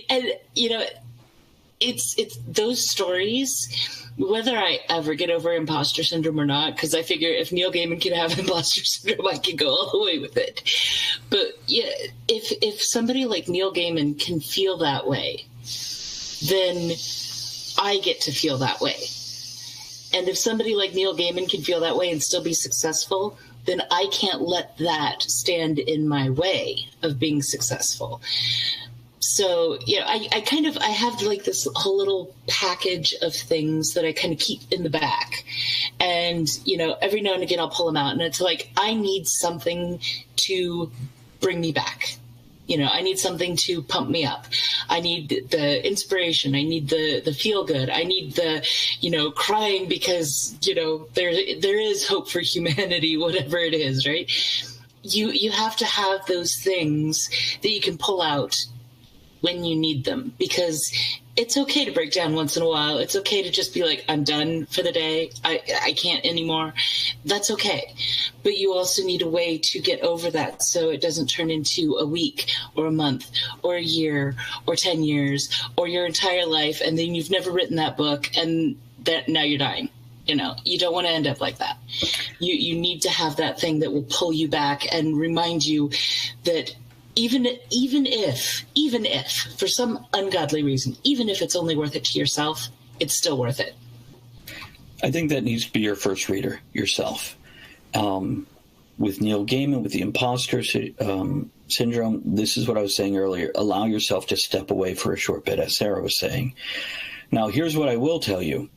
And, it's those stories, whether I ever get over imposter syndrome or not, because I figure if Neil Gaiman can have imposter syndrome, I can go all the way with it. But yeah, if somebody like Neil Gaiman can feel that way, then I get to feel that way. And if somebody like Neil Gaiman can feel that way and still be successful, then I can't let that stand in my way of being successful. So, I have like this whole little package of things that I kind of keep in the back. And, every now and again I'll pull them out, and it's like, I need something to bring me back. I need something to pump me up. I need the inspiration. I need the feel good. I need the, crying because, there is hope for humanity, whatever it is, right? You have to have those things that you can pull out when you need them, because it's okay to break down once in a while. It's okay to just be like, I'm done for the day. I can't anymore. That's okay. But you also need a way to get over that so it doesn't turn into a week or a month or a year or 10 years or your entire life. And then you've never written that book and that now you're dying. You don't want to end up like that. You need to have that thing that will pull you back and remind you that even if for some ungodly reason, even if it's only worth it to yourself, it's still worth it. I think that needs to be your first reader, yourself. With Neil Gaiman, with the imposter syndrome, this is what I was saying earlier. Allow yourself to step away for a short bit, as Sarah was saying. Now, here's what I will tell you.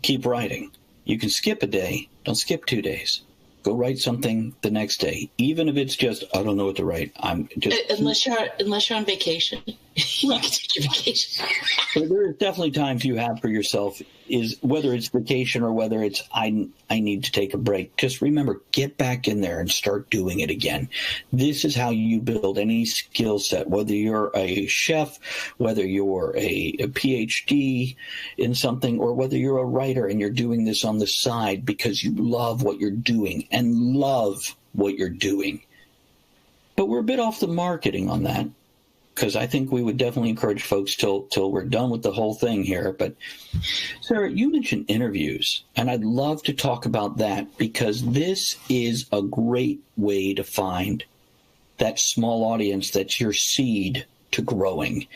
Keep writing. You can skip a day. Don't skip 2 days. Go write something the next day, even if it's just, I don't know what to write. Unless you're on vacation, you can take your vacation. So there are definitely times you have for yourself, is whether it's vacation or whether it's I need to take a break. Just remember, get back in there and start doing it again. This is how you build any skill set, whether you're a chef, whether you're a PhD in something, or whether you're a writer and you're doing this on the side because you love what you're doing and love what you're doing. But we're a bit off the marketing on that, because I think we would definitely encourage folks till we're done with the whole thing here. But Sarah, you mentioned interviews, and I'd love to talk about that, because this is a great way to find that small audience that's your seed to growing.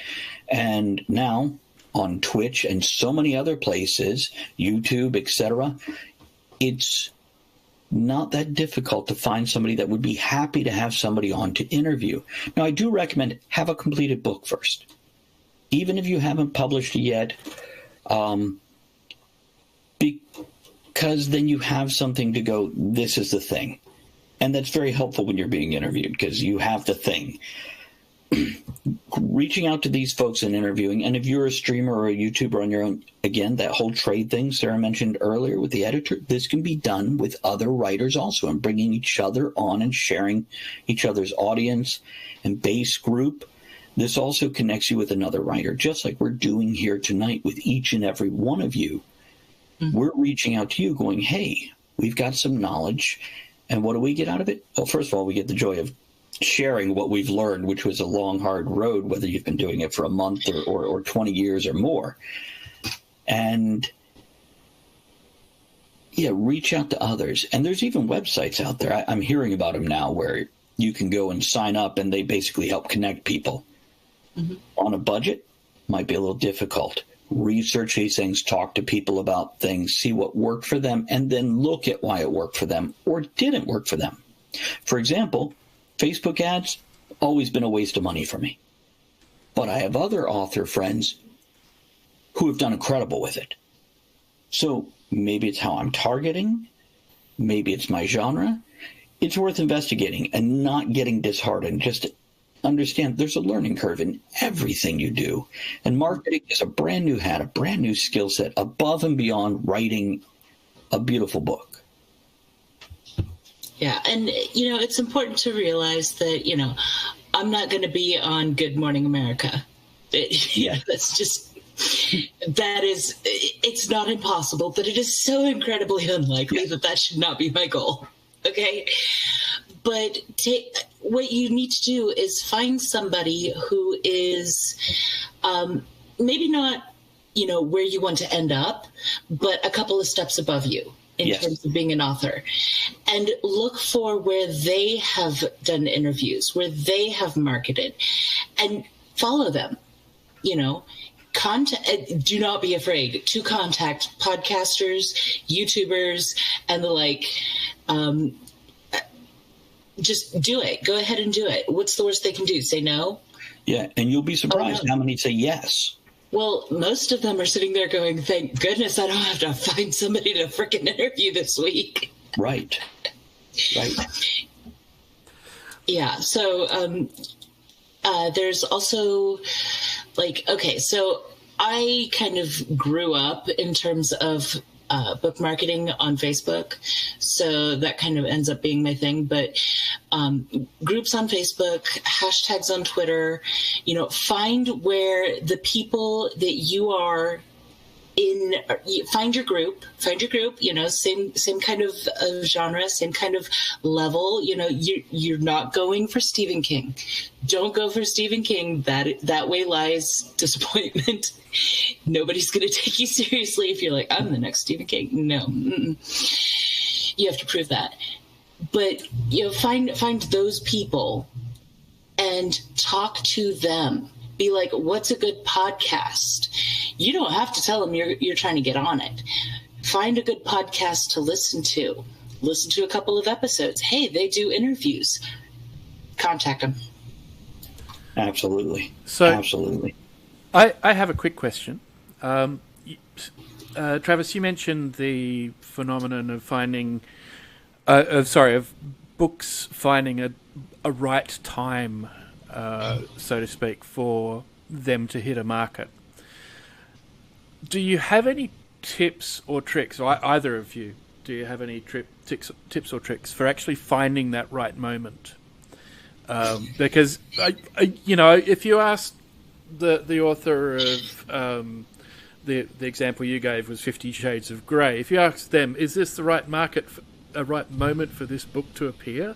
And now on Twitch and so many other places, YouTube, etc., it's not that difficult to find somebody that would be happy to have somebody on to interview. Now, I do recommend have a completed book first. Even if you haven't published it yet, because then you have something to go, this is the thing. And that's very helpful when you're being interviewed, because you have the thing. Reaching out to these folks and interviewing, and if you're a streamer or a YouTuber on your own, again, that whole trade thing Sarah mentioned earlier with the editor, this can be done with other writers also, and bringing each other on and sharing each other's audience and base group. This also connects you with another writer, just like we're doing here tonight with each and every one of you. Mm-hmm. We're reaching out to you going, hey, we've got some knowledge, and what do we get out of it? Well, first of all, we get the joy of sharing what we've learned, which was a long, hard road, whether you've been doing it for a month or 20 years or more. And yeah, reach out to others. And there's even websites out there. I'm hearing about them now where you can go and sign up and they basically help connect people. Mm-hmm. On a budget, might be a little difficult. Research these things, talk to people about things, see what worked for them, and then look at why it worked for them or didn't work for them. For example, Facebook ads, always been a waste of money for me. But I have other author friends who have done incredible with it. So maybe it's how I'm targeting. Maybe it's my genre. It's worth investigating and not getting disheartened. Just understand there's a learning curve in everything you do. And marketing is a brand new hat, a brand new skill set above and beyond writing a beautiful book. Yeah, and, it's important to realize that, I'm not going to be on Good Morning America. That's just, it's not impossible, but it is so incredibly unlikely that should not be my goal, okay? But what you need to do is find somebody who is maybe not, where you want to end up, but a couple of steps above you in terms of being an author, and look for where they have done interviews, where they have marketed, and follow them. Do not be afraid to contact podcasters, YouTubers, and the like. Just do it. Go ahead and do it. What's the worst they can do? Say no? Yeah, and you'll be surprised how many say yes. Well, most of them are sitting there going, thank goodness I don't have to find somebody to freaking interview this week. Right. Yeah, so there's also, so I kind of grew up in terms of book marketing on Facebook. So that kind of ends up being my thing. But groups on Facebook, hashtags on Twitter, find where the people that you are in, find your group, same kind of genre, same kind of level. You're not going for Stephen King. Don't go for Stephen King. That way lies disappointment. Nobody's going to take you seriously if you're like, I'm the next Stephen King. No, you have to prove that. But find those people and talk to them. Be like, what's a good podcast? You don't have to tell them you're trying to get on it. Find a good podcast to listen to. Listen to a couple of episodes. Hey, they do interviews. Contact them. Absolutely. Absolutely. I have a quick question. Travis, you mentioned the phenomenon of finding, of books finding a right time, so to speak, for them to hit a market. Do you have any tips or tricks, or either of you, do you have any tips or tricks for actually finding that right moment? Because, if you ask the author of the example you gave was 50 Shades of Grey, if you ask them, is this the right right moment for this book to appear?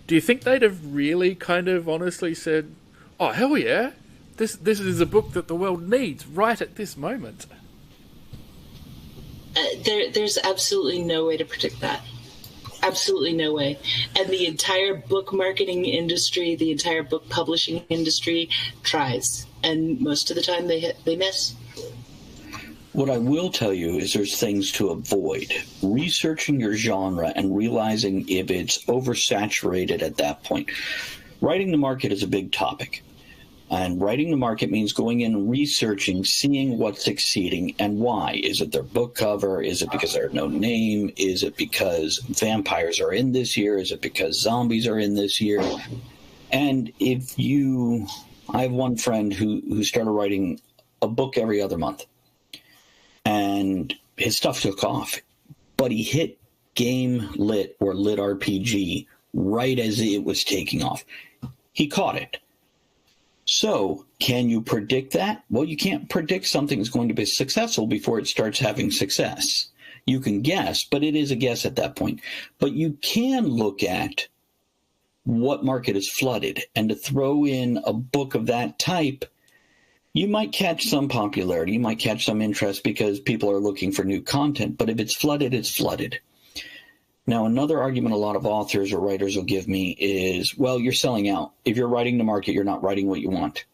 Do you think they'd have really kind of honestly said, oh, hell yeah, this is a book that the world needs right at this moment? There's absolutely no way to predict that. Absolutely no way. And the entire book marketing industry, the entire book publishing industry tries. And most of the time they miss. What I will tell you is there's things to avoid. Researching your genre and realizing if it's oversaturated at that point. Writing the market is a big topic. And writing the market means going in and researching, seeing what's succeeding and why. Is it their book cover? Is it because they're no name? Is it because vampires are in this year? Is it because zombies are in this year? And I have one friend who started writing a book every other month. And his stuff took off. But he hit game lit or lit RPG right as it was taking off. He caught it. So, can you predict that? Well, you can't predict something is going to be successful before it starts having success. You can guess, but it is a guess at that point. But you can look at what market is flooded. And to throw in a book of that type, you might catch some popularity. You might catch some interest because people are looking for new content. But if it's flooded, it's flooded. Now, another argument a lot of authors or writers will give me is, well, you're selling out. If you're writing the market, you're not writing what you want.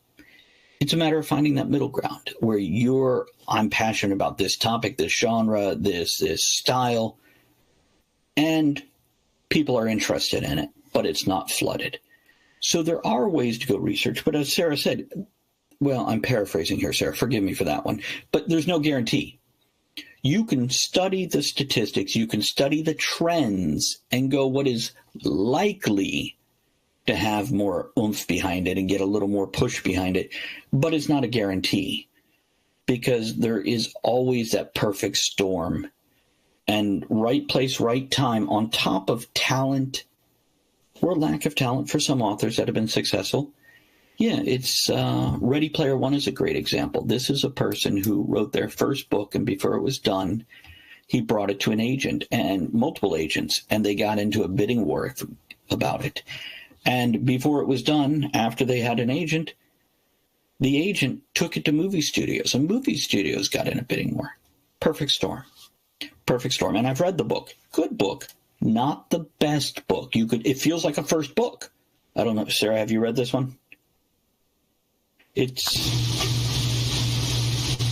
It's a matter of finding that middle ground where I'm passionate about this topic, this genre, this style, and people are interested in it, but it's not flooded. So there are ways to go research. But as Sarah said, well, I'm paraphrasing here, Sarah, forgive me for that one, but there's no guarantee. You can study the statistics, you can study the trends and go what is likely to have more oomph behind it and get a little more push behind it, but it's not a guarantee because there is always that perfect storm and right place, right time on top of talent or lack of talent for some authors that have been successful. Yeah, it's Ready Player One is a great example. This is a person who wrote their first book, and before it was done, he brought it to an agent and multiple agents, and they got into a bidding war about it. And before it was done, after they had an agent, the agent took it to movie studios, and movie studios got in a bidding war. Perfect storm. Perfect storm. And I've read the book. Good book. Not the best book. It feels like a first book. I don't know. Sarah, have you read this one? It's...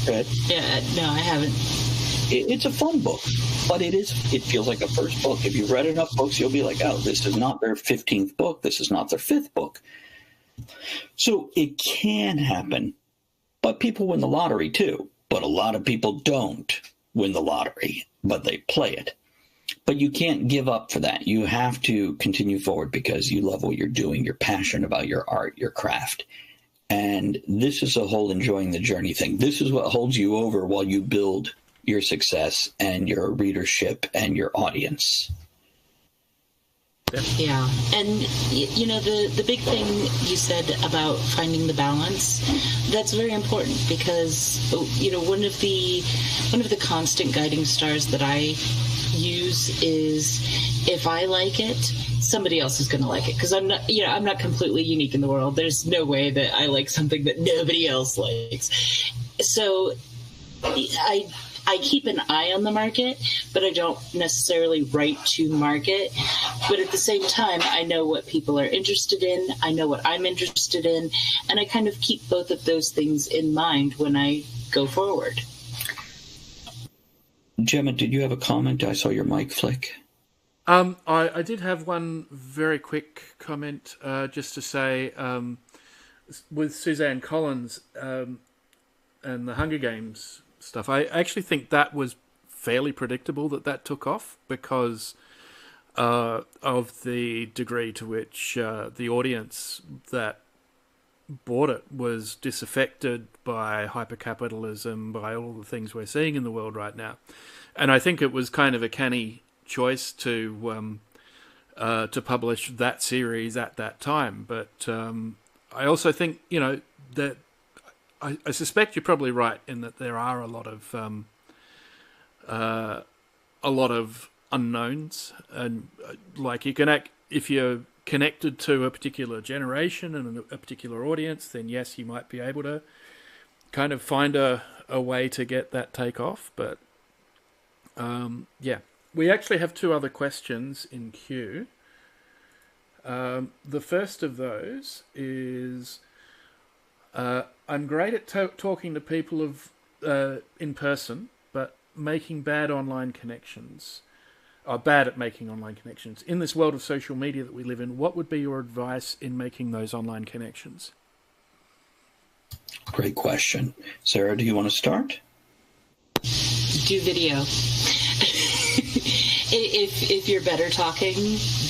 Good. Yeah, no, I haven't. It's a fun book, but it feels like a first book. If you've read enough books, you'll be like, oh, this is not their 15th book. This is not their 5th book. So it can happen, but people win the lottery too. But a lot of people don't win the lottery, but they play it. But you can't give up for that. You have to continue forward because you love what you're doing. You're passionate about your art, your craft. And this is a whole enjoying the journey thing. This is what holds you over while you build your success and your readership and your audience. Yeah. And, you know, the big thing you said about finding the balance, that's very important because, you know, one of the constant guiding stars that I use is if I like it, somebody else is going to like it. Because I'm not completely unique in the world. There's no way that I like something that nobody else likes. So I keep an eye on the market, but I don't necessarily write to market. But at the same time, I know what people are interested in. I know what I'm interested in. And I kind of keep both of those things in mind when I go forward. Gemma, did you have a comment? I saw your mic flick. I did have one very quick comment just to say with Suzanne Collins and the Hunger Games stuff, I actually think that was fairly predictable that took off because of the degree to which the audience that bought it was disaffected by hypercapitalism, by all the things we're seeing in the world right now. And I think it was kind of a canny choice to publish that series at that time. But I also think, you know, that I suspect you're probably right in that there are a lot of unknowns, and like you can if you're connected to a particular generation and a particular audience, then yes, you might be able to kind of find a way to get that take off. But yeah, we actually have 2 other questions in queue. The first of those is, I'm great at talking to people in person, but making bad online connections. Bad at making online connections. In this world of social media that we live in, what would be your advice in making those online connections? Great question. Sarah, do you want to start? Do video. If you're better talking,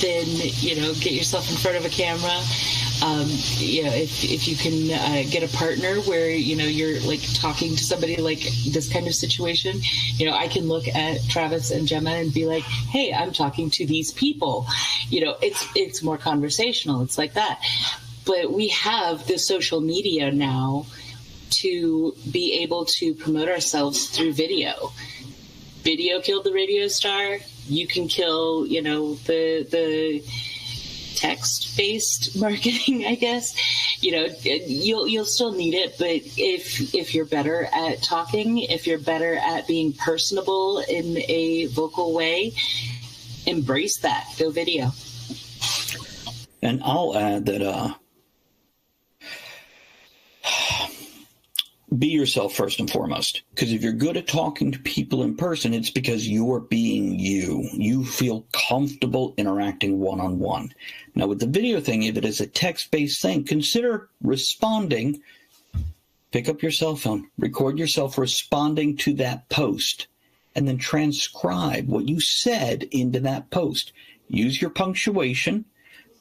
then, you know, get yourself in front of a camera. You know, if you can get a partner where, you know, you're like talking to somebody like this kind of situation, you know, I can look at Travis and Gemma and be like, hey, I'm talking to these people. You know, it's more conversational. It's like that. But we have the social media now to be able to promote ourselves through video. Video killed the radio star. You can kill, you know, the text-based marketing, I guess. You know, you'll still need it, but if you're better at talking, if you're better at being personable in a vocal way, embrace that. Go video. And I'll add that be yourself first and foremost. Because if you're good at talking to people in person, it's because you're being you. You feel comfortable interacting one-on-one. Now, with the video thing, if it is a text-based thing, consider responding. Pick up your cell phone, record yourself responding to that post, and then transcribe what you said into that post. Use your punctuation,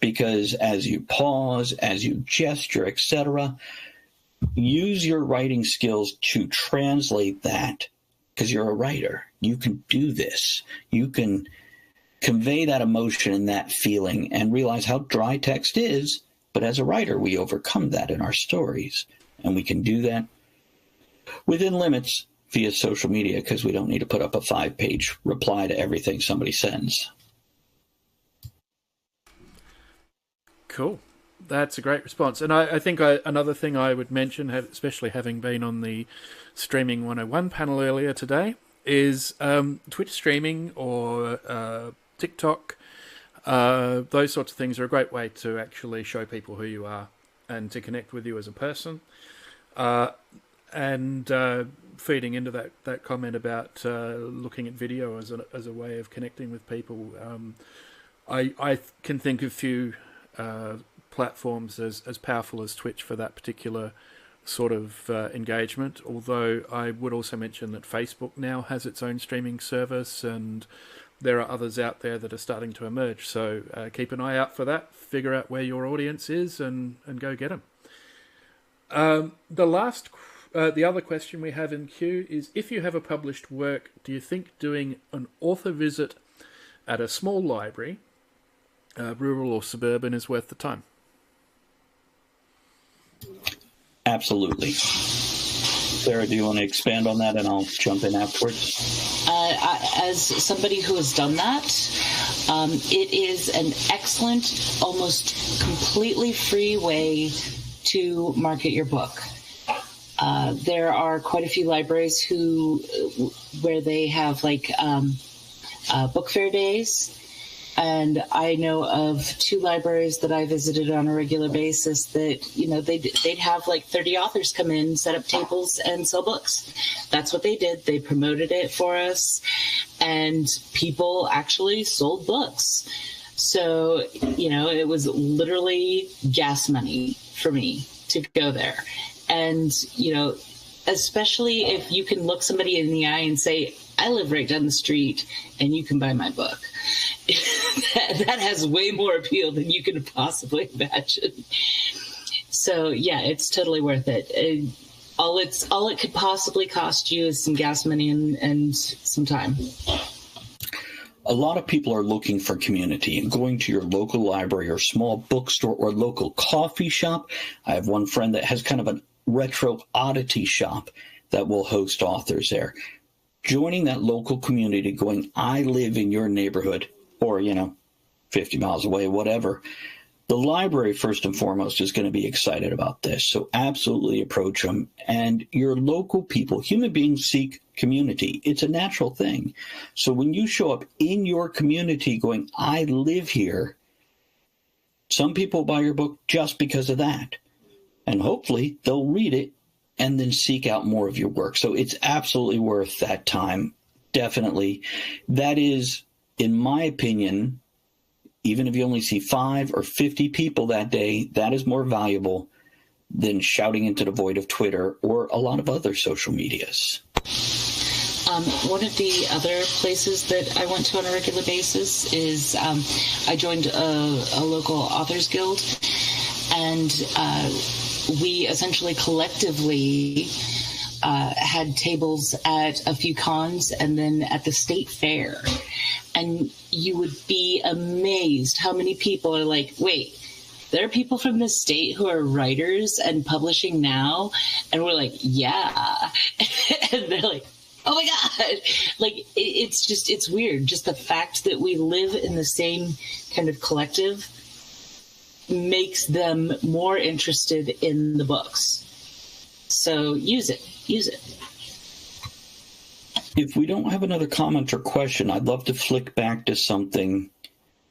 because as you pause, as you gesture, etc., use your writing skills to translate that, because you're a writer. You can do this. You can convey that emotion and that feeling and realize how dry text is. But as a writer, we overcome that in our stories. And we can do that within limits via social media, because we don't need to put up a 5-page reply to everything somebody sends. Cool. That's a great response. And I think another thing I would mention, especially having been on the Streaming 101 panel earlier today, is Twitch streaming or TikTok. Those sorts of things are a great way to actually show people who you are and to connect with you as a person. And feeding into that comment about looking at video as a way of connecting with people, I can think of few platforms as powerful as Twitch for that particular sort of engagement, although I would also mention that Facebook now has its own streaming service, and there are others out there that are starting to emerge. So keep an eye out for that, figure out where your audience is, and go get them. The other question we have in queue is, if you have a published work, do you think doing an author visit at a small library, rural or suburban, is worth the time? Absolutely. Sarah, do you want to expand on that, and I'll jump in afterwards? As somebody who has done that, it is an excellent, almost completely free way to market your book. There are quite a few libraries where they have book fair days. And I know of 2 libraries that I visited on a regular basis that, they'd have 30 authors come in, set up tables, and sell books. That's what they did. They promoted it for us, and people actually sold books. So, it was literally gas money for me to go there. And, especially if you can look somebody in the eye and say, I live right down the street and you can buy my book. that has way more appeal than you could possibly imagine. So yeah, it's totally worth it. All it could possibly cost you is some gas money and some time. A lot of people are looking for community and going to your local library or small bookstore or local coffee shop. I have one friend that has kind of a retro oddity shop that will host authors there. Joining that local community, going, I live in your neighborhood, or, 50 miles away, whatever. The library, first and foremost, is going to be excited about this. So absolutely approach them. And your local people, human beings seek community. It's a natural thing. So when you show up in your community going, I live here, some people buy your book just because of that. And hopefully they'll read it and then seek out more of your work. So it's absolutely worth that time. Definitely. That is, in my opinion, even if you only see 5 or 50 people that day, that is more valuable than shouting into the void of Twitter or a lot of other social medias. One of the other places that I went to on a regular basis is I joined a local authors guild, and we essentially collectively had tables at a few cons and then at the state fair. And you would be amazed how many people are like, wait, there are people from the state who are writers and publishing now? And we're like, yeah. And they're like, oh my God. It's weird. Just the fact that we live in the same kind of collective makes them more interested in the books. So use it. If we don't have another comment or question, I'd love to flick back to something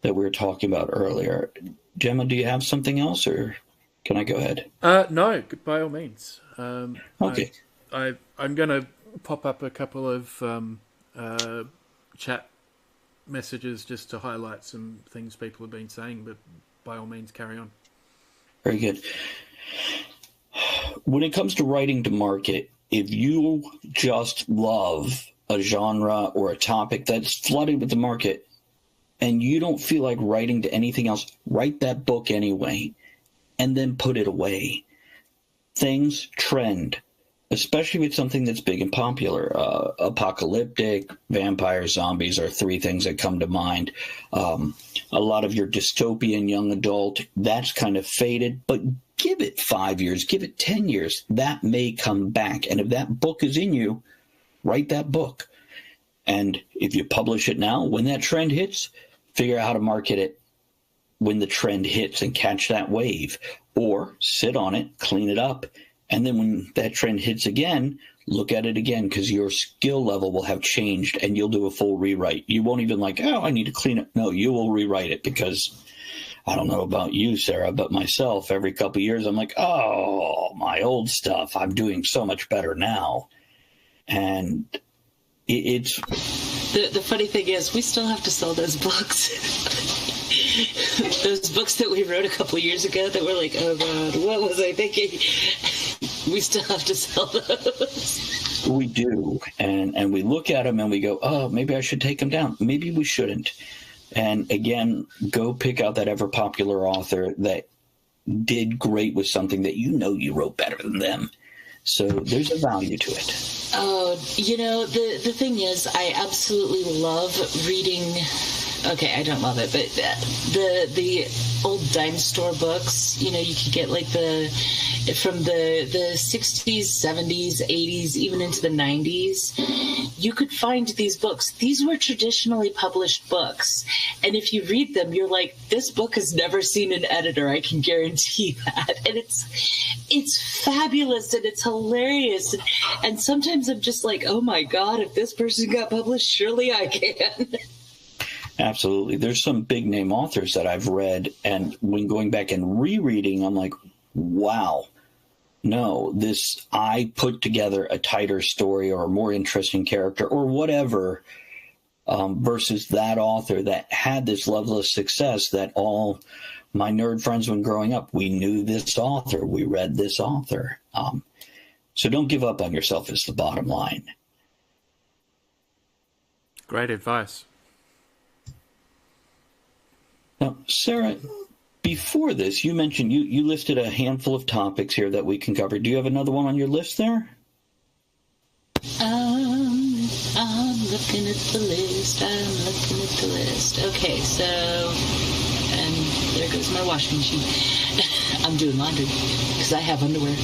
that we were talking about earlier. Gemma, do you have something else, or can I go ahead? No, by all means. Okay. I'm going to pop up a couple of chat messages just to highlight some things people have been saying, but by all means, carry on. Very good. When it comes to writing to market, if you just love a genre or a topic that's flooded with the market and you don't feel like writing to anything else, write that book anyway and then put it away. Things trend, especially with something that's big and popular. Apocalyptic, vampires, zombies are 3 things that come to mind. A lot of your dystopian young adult, that's kind of faded, but give it 5 years, give it 10 years. That may come back. And if that book is in you, write that book. And if you publish it now, when that trend hits, figure out how to market it when the trend hits and catch that wave, or sit on it, clean it up, and then when that trend hits again, look at it again, because your skill level will have changed and you'll do a full rewrite. You won't even like, oh, I need to clean it. No, you will rewrite it, because I don't know about you, Sarah, but myself, every couple of years, I'm like, oh, my old stuff, I'm doing so much better now. And it's... The funny thing is, we still have to sell those books. Those books that we wrote a couple of years ago that were like, oh, God, what was I thinking? We still have to sell those. We do. And we look at them and we go, oh, maybe I should take them down. Maybe we shouldn't. And again, go pick out that ever popular author that did great with something that you know you wrote better than them. So there's a value to it. Oh, the thing is, I absolutely love reading. Okay, I don't love it, but the old dime store books, you could get like from the 60s, 70s, 80s, even into the 90s, you could find these books. These were traditionally published books. And if you read them, you're like, this book has never seen an editor. I can guarantee that. And it's fabulous and it's hilarious. And sometimes I'm just like, oh my God, if this person got published, surely I can. Absolutely. There's some big name authors that I've read, and when going back and rereading, I'm like, wow, no, I put together a tighter story or a more interesting character or whatever, versus that author that had this level of success that all my nerd friends when growing up, we knew this author, we read this author. So don't give up on yourself is the bottom line. Great advice. Now, Sarah, before this, you mentioned you listed a handful of topics here that we can cover. Do you have another one on your list there? I'm looking at the list. Okay, so, and there goes my washing machine. I'm doing laundry because I have underwear.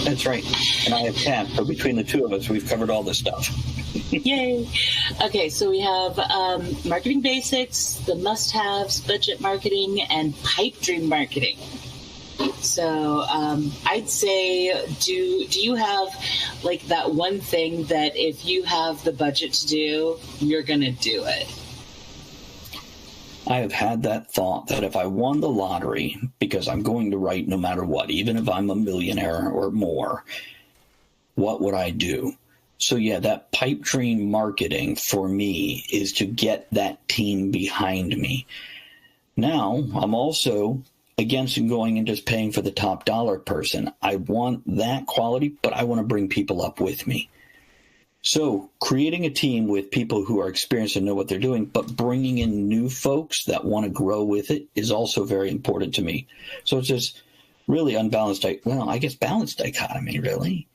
That's right. And I have cats. So between the two of us, we've covered all this stuff. Yay. Okay, so we have marketing basics, the must-haves, budget marketing, and pipe dream marketing. So I'd say, do you have like that one thing that if you have the budget to do, you're going to do it? I have had that thought that if I won the lottery, because I'm going to write no matter what, even if I'm a millionaire or more, what would I do? So yeah, that pipe dream marketing for me is to get that team behind me. Now, I'm also against going and just paying for the top dollar person. I want that quality, but I want to bring people up with me. So creating a team with people who are experienced and know what they're doing, but bringing in new folks that want to grow with it is also very important to me. So it's just really unbalanced. I guess balanced dichotomy, really.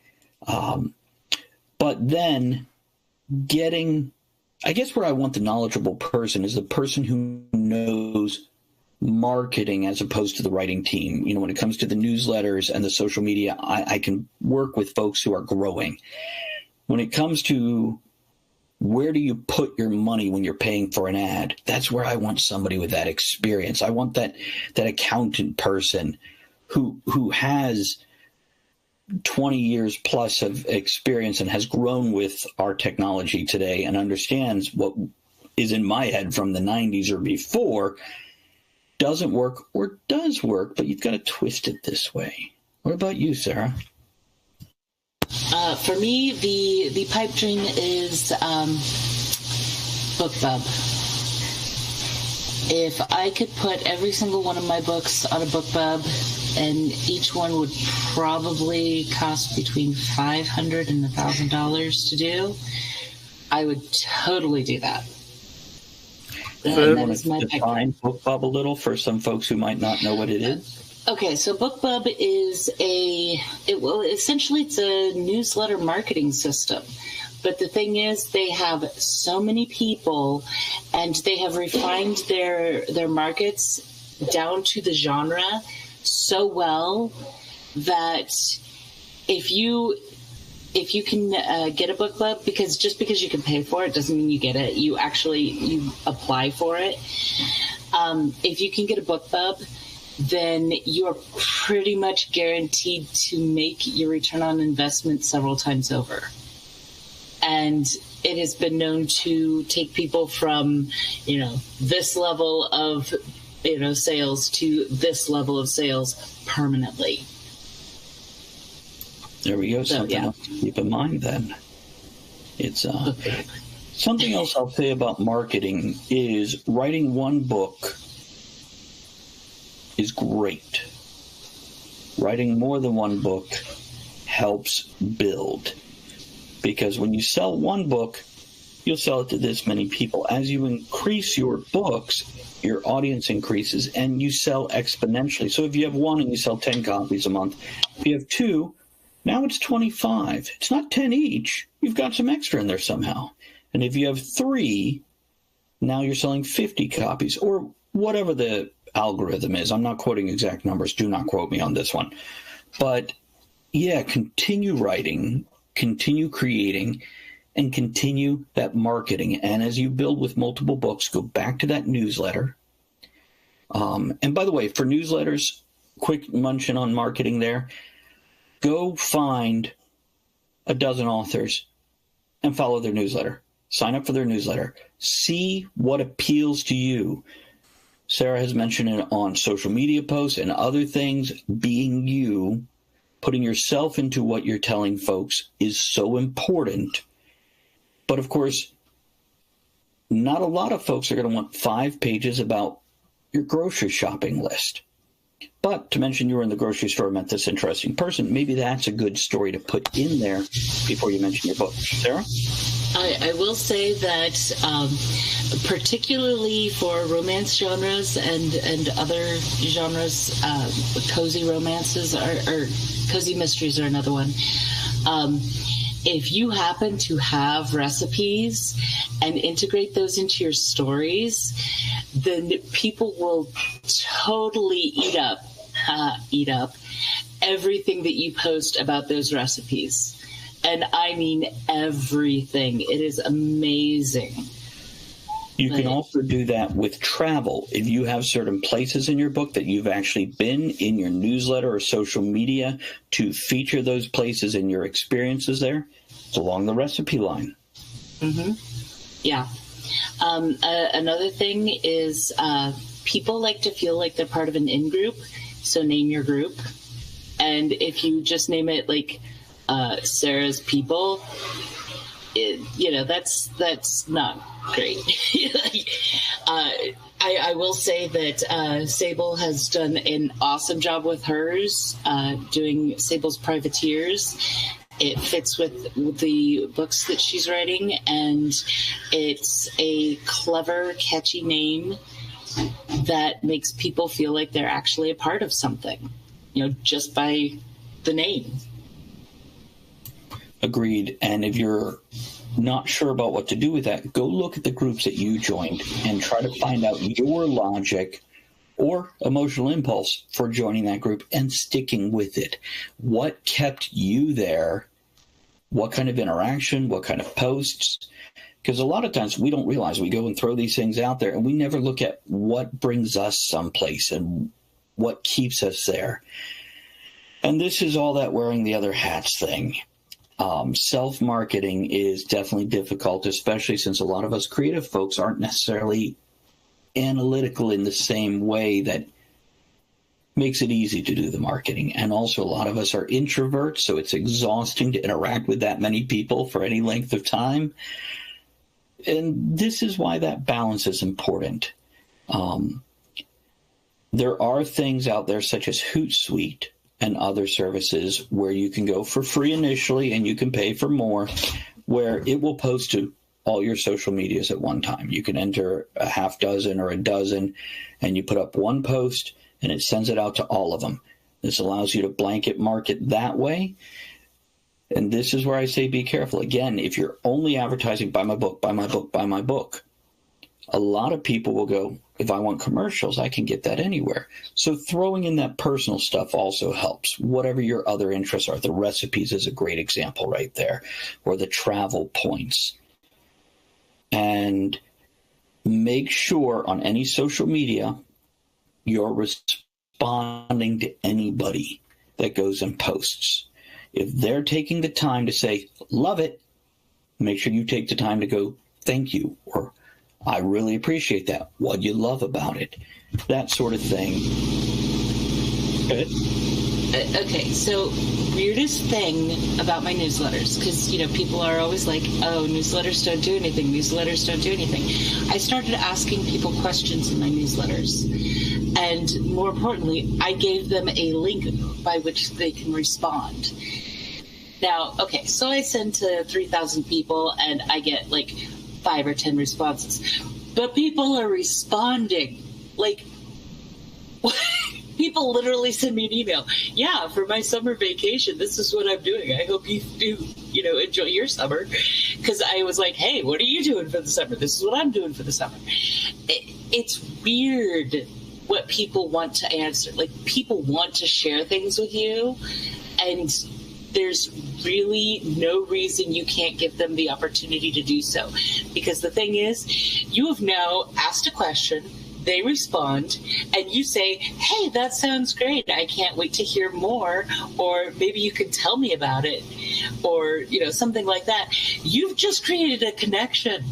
But then I guess where I want the knowledgeable person is the person who knows marketing as opposed to the writing team. When it comes to the newsletters and the social media, I can work with folks who are growing. When it comes to where do you put your money when you're paying for an ad, that's where I want somebody with that experience. I want that accountant person who has 20 years plus of experience and has grown with our technology today and understands what is in my head from the 90s or before doesn't work or does work, but you've got to twist it this way. What about you, Sarah? For me, the pipe dream is BookBub. If I could put every single one of my books on a BookBub, and each one would probably cost between $500 and $1,000 to do, I would totally do that. So that is my define BookBub a little for some folks who might not know what it is. Okay, so BookBub is essentially it's a newsletter marketing system. But the thing is, they have so many people, and they have refined their markets down to the genre so well that if you can get a BookBub, because just because you can pay for it doesn't mean you get it. You apply for it. if you can get a BookBub, then you are pretty much guaranteed to make your return on investment several times over. And it has been known to take people from, this level of, sales to this level of sales permanently. There we go. Something else to keep in mind then. It's something else I'll say about marketing is writing one book is great. Writing more than one book helps build. Because when you sell one book, you'll sell it to this many people. As you increase your books, your audience increases and you sell exponentially. So if you have one and you sell 10 copies a month, if you have two, now it's 25. It's not 10 each. You've got some extra in there somehow. And if you have three, now you're selling 50 copies or whatever the algorithm is. I'm not quoting exact numbers. Do not quote me on this one. But yeah, continue writing, continue creating, and continue that marketing. And as you build with multiple books, go back to that newsletter. And by the way, for newsletters, quick mention on marketing there. Go find a dozen authors and follow their newsletter. Sign up for their newsletter. See what appeals to you. Sarah has mentioned it on social media posts and other things. Being you, putting yourself into what you're telling folks is so important. But of course, not a lot of folks are going to want 5 pages about your grocery shopping list. But to mention you were in the grocery store, met this interesting person, maybe that's a good story to put in there before you mention your book. Sarah? I will say that particularly for romance genres and other genres, cozy romances or cozy mysteries are another one. If you happen to have recipes and integrate those into your stories, then people will totally eat up everything that you post about those recipes. And I mean everything. It is amazing. You can also do that with travel. If you have certain places in your book that you've actually been in your newsletter or social media to feature those places and your experiences there, it's along the recipe line. Mm-hmm. Yeah. Another thing is people like to feel like they're part of an in-group, so name your group. And if you just name it like Sarah's People, that's not great. I will say that Sable has done an awesome job with hers, doing Sable's Privateers. It fits with the books that she's writing, and it's a clever, catchy name that makes people feel like they're actually a part of something, just by the name. Agreed. And if you're not sure about what to do with that, go look at the groups that you joined and try to find out your logic or emotional impulse for joining that group and sticking with it. What kept you there? What kind of interaction? What kind of posts? Because a lot of times we don't realize we go and throw these things out there and we never look at what brings us someplace and what keeps us there. And this is all that wearing the other hats thing. Self-marketing is definitely difficult, especially since a lot of us creative folks aren't necessarily analytical in the same way that makes it easy to do the marketing. And also a lot of us are introverts, so it's exhausting to interact with that many people for any length of time. And this is why that balance is important. There are things out there such as Hootsuite and other services where you can go for free initially and you can pay for more, where it will post to all your social medias at one time. You can enter a half dozen or a dozen and you put up one post and it sends it out to all of them. This allows you to blanket market that way. And this is where I say be careful. Again, if you're only advertising buy my book, buy my book, buy my book, a lot of people will go, if I want commercials, I can get that anywhere. So throwing in that personal stuff also helps. Whatever your other interests are. The recipes is a great example right there, or the travel points. And make sure on any social media you're responding to anybody that goes and posts. If they're taking the time to say, love it, make sure you take the time to go, thank you, or I really appreciate that. What you love about it, that sort of thing. Good. Okay, so weirdest thing about my newsletters, because, people are always like, oh, newsletters don't do anything. Newsletters don't do anything. I started asking people questions in my newsletters. And more importantly, I gave them a link by which they can respond. Now, okay, so I send to 3,000 people and I get like 5 or 10 responses. But people are responding. Like, people literally send me an email. Yeah, for my summer vacation, this is what I'm doing. I hope you do, enjoy your summer. Because I was like, hey, what are you doing for the summer? This is what I'm doing for the summer. It's weird what people want to answer. Like, people want to share things with you, and there's really no reason you can't give them the opportunity to do so. Because the thing is, you have now asked a question, they respond, and you say, hey, that sounds great. I can't wait to hear more. Or maybe you can tell me about it. Or, something like that. You've just created a connection.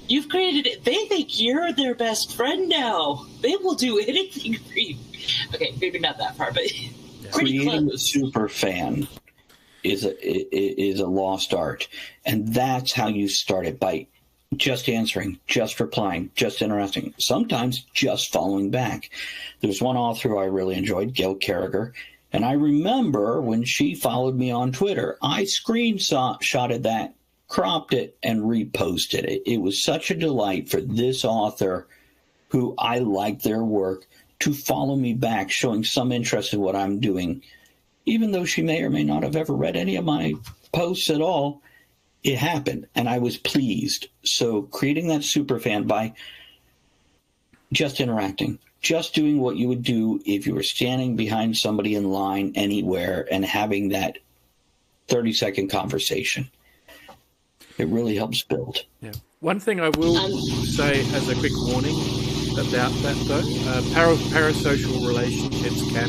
You've created it. They think you're their best friend now. They will do anything for you. Okay, maybe not that far, but pretty creating close. a super fan is a lost art, and that's how you start it, by just answering, just replying, just interacting, sometimes just following back. There's one author who I really enjoyed, Gail Carriger, and I remember when she followed me on Twitter, I screenshotted that, cropped it, and reposted it. It was such a delight for this author, who I like their work, to follow me back, showing some interest in what I'm doing. Even though she may or may not have ever read any of my posts at all, it happened, and I was pleased. So creating that super fan by just interacting, just doing what you would do if you were standing behind somebody in line anywhere and having that 30-second conversation. It really helps build. Yeah. One thing I will say as a quick warning about that, though, parasocial relationships can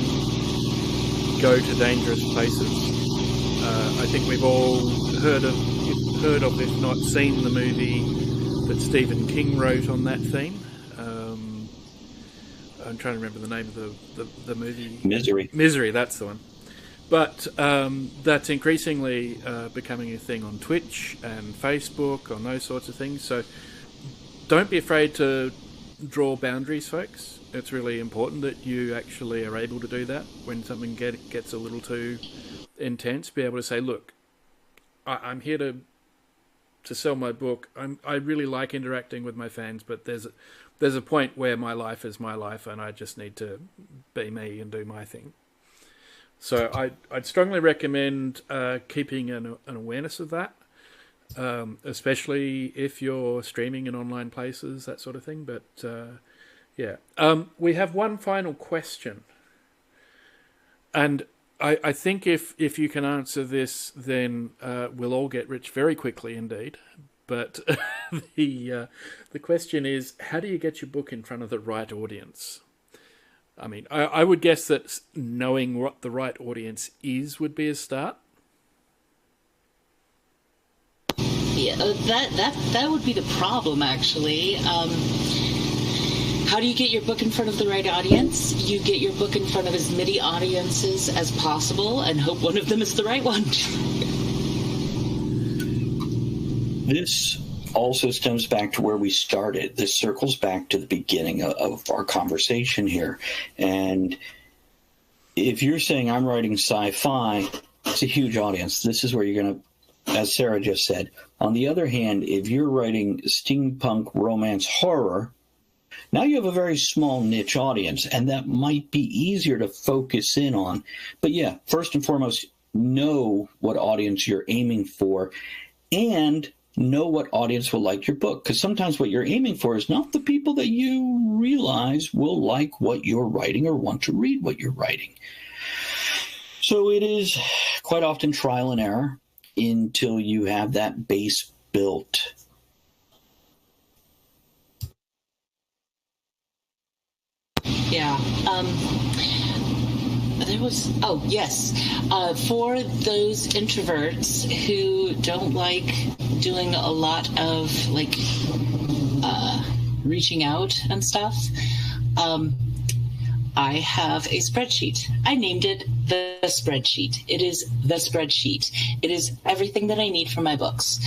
go to dangerous places. I think we've all heard of, if not seen, the movie that Stephen King wrote on that theme. I'm trying to remember the name of the movie. Misery, that's the one. But that's increasingly becoming a thing on Twitch and Facebook, on those sorts of things. So don't be afraid to draw boundaries, folks. It's really important that you actually are able to do that when something gets a little too intense. Be able to say, look, I'm here to sell my book. I really like interacting with my fans, but there's a point where my life is my life and I just need to be me and do my thing. So I'd strongly recommend keeping an awareness of that, especially if you're streaming in online places, that sort of thing. But yeah, we have one final question, and I think if you can answer this, then we'll all get rich very quickly indeed. But the question is, how do you get your book in front of the right audience? I mean, I would guess that knowing what the right audience is would be a start. Yeah, that would be the problem, actually. How do you get your book in front of the right audience? You get your book in front of as many audiences as possible and hope one of them is the right one. This also stems back to where we started. This circles back to the beginning of our conversation here. And if you're saying I'm writing sci-fi, it's a huge audience. This is where you're going to, as Sarah just said. On the other hand, if you're writing steampunk romance horror, now you have a very small niche audience, and that might be easier to focus in on. But yeah, first and foremost, know what audience you're aiming for, and know what audience will like your book. Because sometimes what you're aiming for is not the people that you realize will like what you're writing or want to read what you're writing. So it is quite often trial and error until you have that base built. Yeah. There was, oh, yes. For those introverts who don't like doing a lot of, like, reaching out and stuff, I have a spreadsheet. I named it the spreadsheet. It is the spreadsheet. It is everything that I need for my books.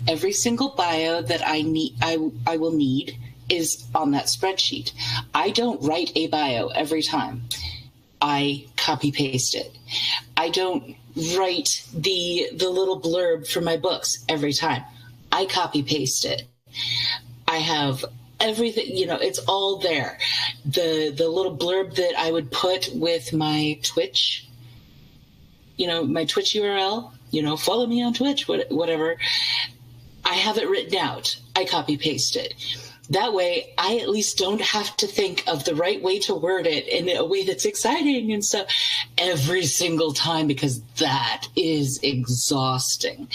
Every single bio that I will need is on that spreadsheet. I don't write a bio every time. I copy paste it. I don't write the little blurb for my books every time. I copy paste it. I have everything, it's all there. The little blurb that I would put with my Twitch, my Twitch URL, follow me on Twitch, whatever. I have it written out. I copy paste it. That way, I at least don't have to think of the right way to word it in a way that's exciting and stuff every single time, because that is exhausting.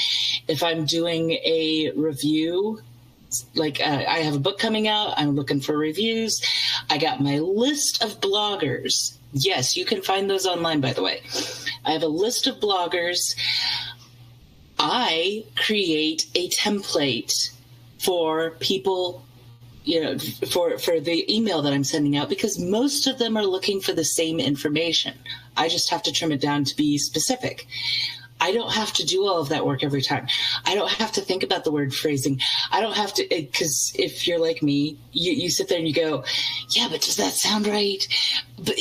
If I'm doing a review, like I have a book coming out, I'm looking for reviews. I got my list of bloggers. Yes, you can find those online, by the way. I have a list of bloggers. I create a template for people, for the email that I'm sending out, because most of them are looking for the same information. I just have to trim it down to be specific. I don't have to do all of that work every time. I don't have to think about the word phrasing. I don't have to, because if you're like me, you sit there and you go, yeah, but does that sound right? But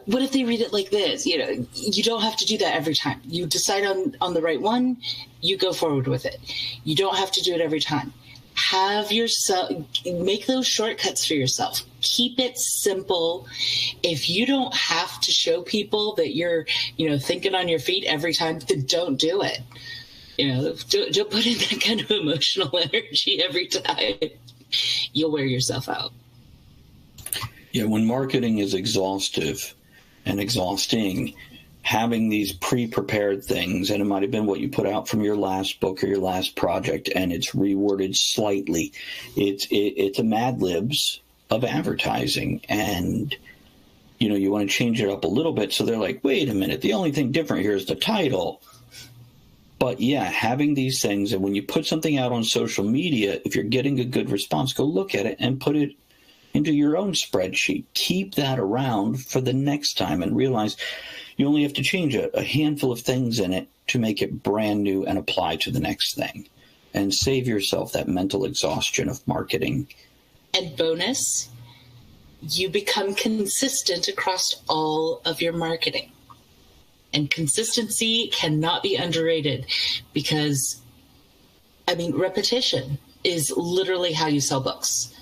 what if they read it like this? You don't have to do that every time. You decide on the right one, you go forward with it. You don't have to do it every time. Make those shortcuts for yourself. Keep it simple. If you don't have to show people that you're, thinking on your feet every time, then don't do it. Don't put in that kind of emotional energy every time. You'll wear yourself out. Yeah, when marketing is exhaustive and exhausting, having these pre-prepared things, and it might have been what you put out from your last book or your last project, and it's reworded slightly. It's a Mad Libs of advertising, and you want to change it up a little bit, so they're like, wait a minute, the only thing different here is the title. But yeah, having these things, and when you put something out on social media, if you're getting a good response, go look at it and put it into your own spreadsheet. Keep that around for the next time, and realize you only have to change a handful of things in it to make it brand new and apply to the next thing, and save yourself that mental exhaustion of marketing. And bonus, you become consistent across all of your marketing. And consistency cannot be underrated, because, repetition is literally how you sell books.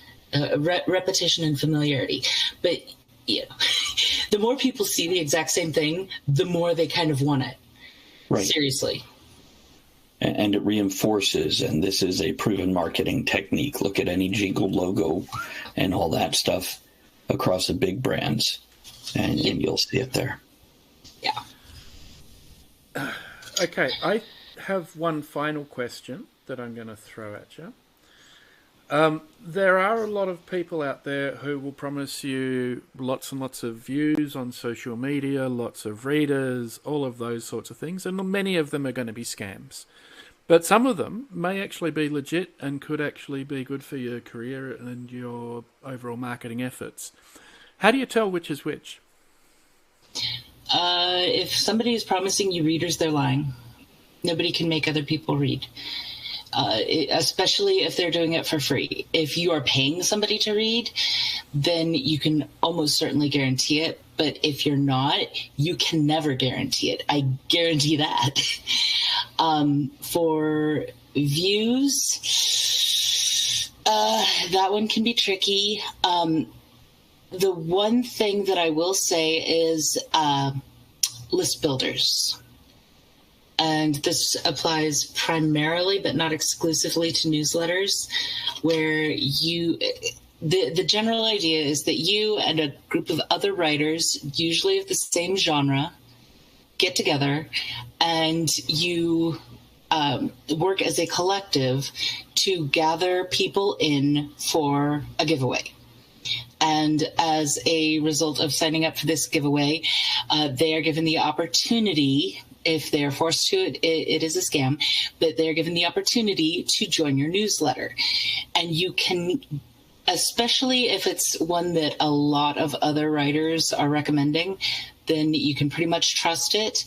Repetition and familiarity. But the more people see the exact same thing, the more they kind of want it. Right. Seriously. And it reinforces, and this is a proven marketing technique. Look at any jingle logo and all that stuff across the big brands, and you'll see it there. Yeah. Okay, I have one final question that I'm going to throw at you. There are a lot of people out there who will promise you lots and lots of views on social media, lots of readers, all of those sorts of things, and many of them are going to be scams. But some of them may actually be legit and could actually be good for your career and your overall marketing efforts. How do you tell which is which? If somebody is promising you readers, they're lying. Nobody can make other people read. Especially if they're doing it for free. If you are paying somebody to read, then you can almost certainly guarantee it. But if you're not, you can never guarantee it. I guarantee that. For views, that one can be tricky. The one thing that I will say is list builders. And this applies primarily, but not exclusively, to newsletters, where the general idea is that you and a group of other writers, usually of the same genre, get together and you work as a collective to gather people in for a giveaway. And as a result of signing up for this giveaway, they are given the opportunity, if they are forced to, it is a scam, but they are given the opportunity to join your newsletter. And you can, especially if it's one that a lot of other writers are recommending, then you can pretty much trust it.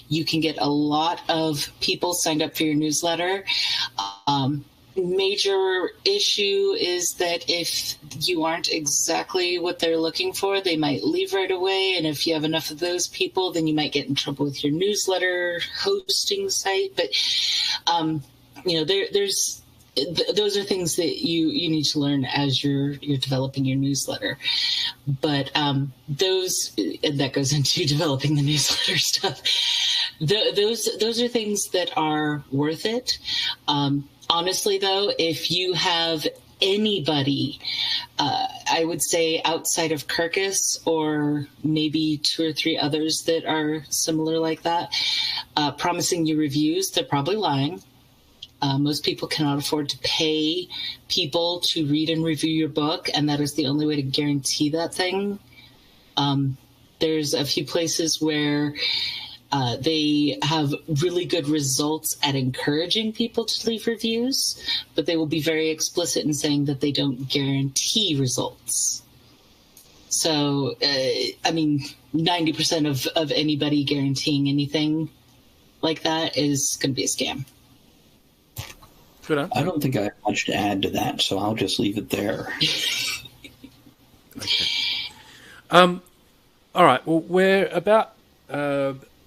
You can get a lot of people signed up for your newsletter. Major issue is that if you aren't exactly what they're looking for, they might leave right away. And if you have enough of those people, then you might get in trouble with your newsletter hosting site. But, those are things that you need to learn as you're developing your newsletter. But and that goes into developing the newsletter stuff. Those are things that are worth it. Honestly, though, if you have anybody, I would say outside of Kirkus or maybe 2 or 3 others that are similar like that, promising you reviews, they're probably lying. Most people cannot afford to pay people to read and review your book, and that is the only way to guarantee that thing. There's a few places where they have really good results at encouraging people to leave reviews, but they will be very explicit in saying that they don't guarantee results. So, 90% of anybody guaranteeing anything like that is going to be a scam. I don't think I have much to add to that, so I'll just leave it there. Okay. All right. Well,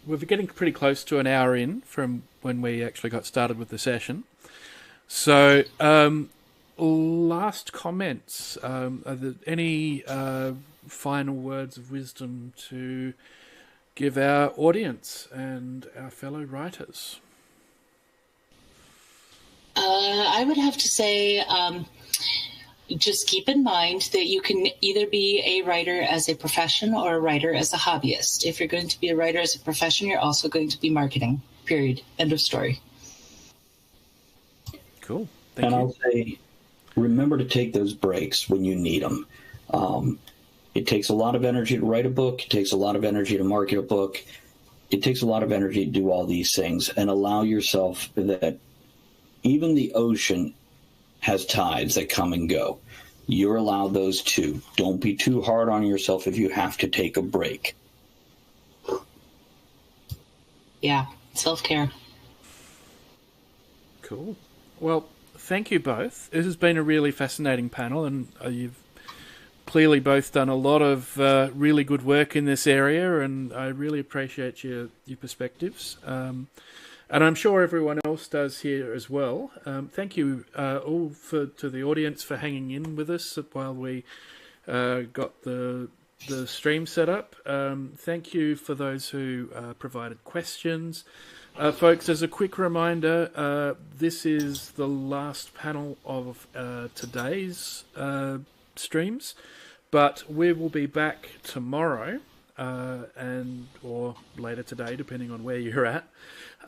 we're getting pretty close to an hour in from when we actually got started with the session. So, last comments. Are there any final words of wisdom to give our audience and our fellow writers? I would have to say, just keep in mind that you can either be a writer as a profession or a writer as a hobbyist. If you're going to be a writer as a profession, you're also going to be marketing, period. End of story. Cool. Thank you. I'll say, remember to take those breaks when you need them. It takes a lot of energy to write a book. It takes a lot of energy to market a book. It takes a lot of energy to do all these things, and allow yourself that even the ocean has tides that come and go. You're allowed those too. Don't be too hard on yourself if you have to take a break. Yeah, self-care. Cool. Well, thank you both. This has been a really fascinating panel, and you've clearly both done a lot of really good work in this area, and I really appreciate your perspectives. And I'm sure everyone else does here as well. Thank you all to the audience for hanging in with us while we got the stream set up. Thank you for those who provided questions. Folks, as a quick reminder, this is the last panel of today's streams, but we will be back tomorrow or later today, depending on where you're at.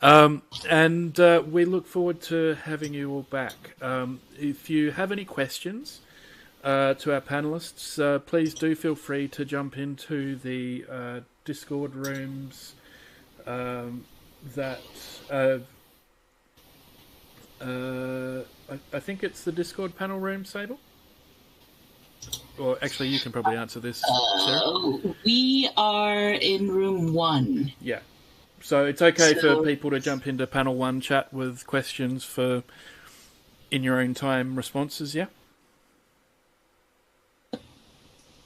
And we look forward to having you all back. If you have any questions to our panelists, please do feel free to jump into the Discord rooms that I think it's the Discord panel room, Sable? Or actually, you can probably answer this, Sarah. We are in room 1. Yeah. So it's okay for people to jump into panel 1 chat with questions for in your own time responses, yeah?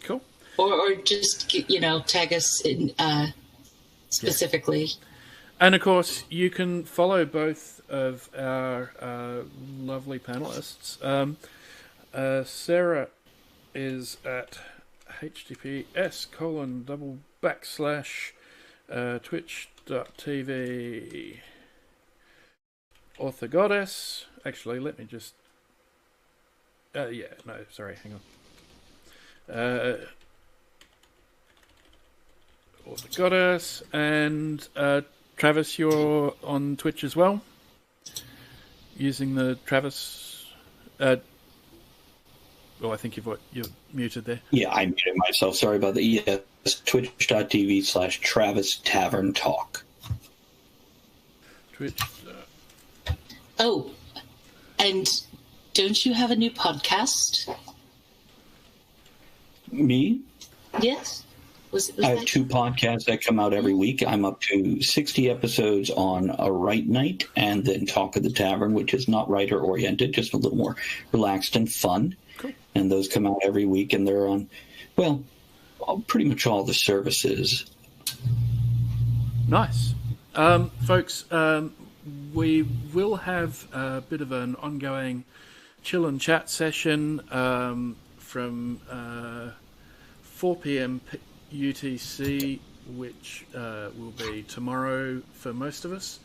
Cool. Or just, tag us in, specifically. Yeah. And of course, you can follow both of our lovely panelists. Sarah is at https://twitch.tv Author Goddess. Actually, let me just hang on. Author Goddess, and Travis, you're on Twitch as well, using the Travis I think you're muted there. Yeah, I muted myself. Sorry about that. Yes, twitch.tv/Travis Tavern Talk. Twitch. Oh, and don't you have a new podcast? Me? Yes. I have 2 podcasts that come out every week. I'm up to 60 episodes on A Right Night and then Talk of the Tavern, which is not writer-oriented, just a little more relaxed and fun. Cool. And those come out every week, and they're on, well, pretty much all the services. Nice. Folks, we will have a bit of an ongoing chill and chat session from 4 p.m. UTC, which will be tomorrow for most of us.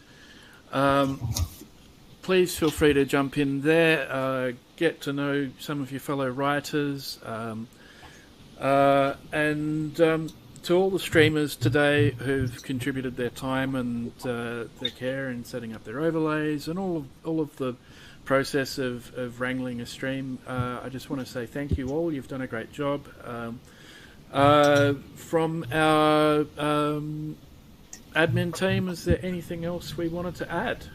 Please feel free to jump in there, get to know some of your fellow writers, and to all the streamers today who've contributed their time and their care in setting up their overlays and all of the process of wrangling a stream. I just want to say thank you all. You've done a great job. From our admin team, is there anything else we wanted to add?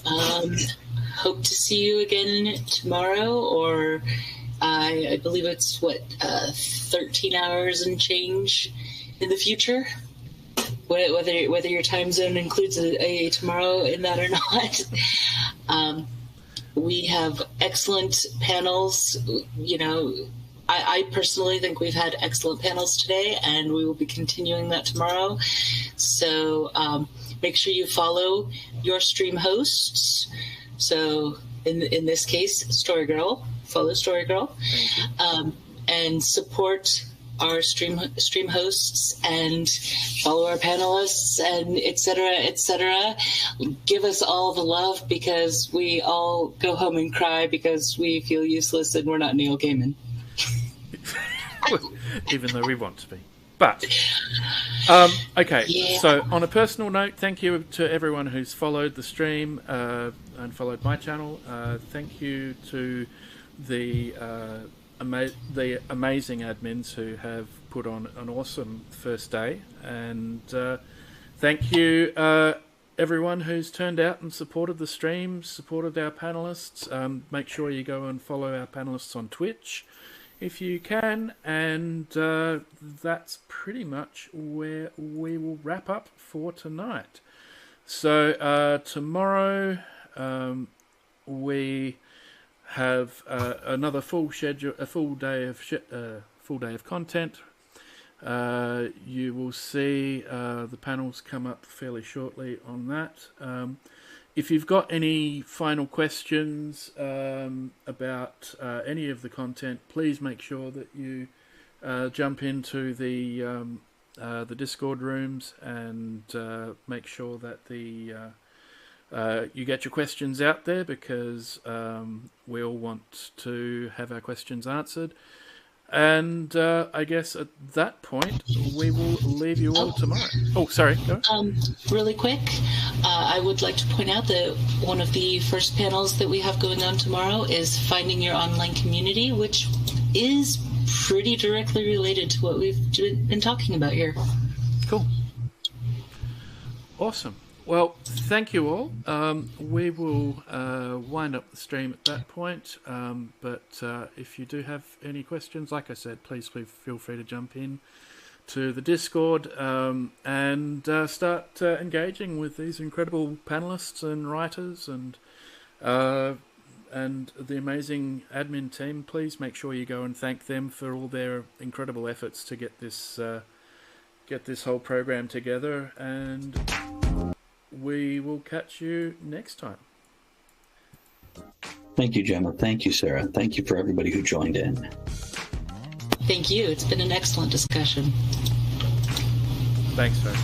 Hope to see you again tomorrow, or I believe it's 13 hours and change in the future. Whether your time zone includes a tomorrow in that or not. We have excellent panels. I personally think we've had excellent panels today, and we will be continuing that tomorrow. So make sure you follow your stream hosts. So in this case, Storygirl. Follow Storygirl. And support our stream hosts and follow our panelists and et cetera. Give us all the love, because we all go home and cry because we feel useless and we're not Neil Gaiman. Even though we want to be. But, okay, yeah. So on a personal note, thank you to everyone who's followed the stream and followed my channel. Thank you to the amazing admins who have put on an awesome first day. And thank you everyone who's turned out and supported the stream, supported our panelists. Make sure you go and follow our panelists on Twitch if you can, and that's pretty much where we will wrap up for tonight. So tomorrow we have another full schedule, a full day of content. You will see the panels come up fairly shortly on that. If you've got any final questions about any of the content, please make sure that you jump into the Discord rooms and make sure that you get your questions out there, because we all want to have our questions answered. And I guess at that point, we will leave you all tomorrow. Oh, sorry. Go. Really quick, I would like to point out that one of the first panels that we have going on tomorrow is Finding Your Online Community, which is pretty directly related to what we've been talking about here. Cool. Awesome. Well, thank you all. We will wind up the stream at that point. But if you do have any questions, like I said, please feel free to jump in to the Discord and start engaging with these incredible panelists and writers and the amazing admin team. Please make sure you go and thank them for all their incredible efforts to get this whole program together. And we will catch you next time. Thank you, Gemma. Thank you, Sarah. Thank you for everybody who joined in. Thank you. It's been an excellent discussion. Thanks, Sarah.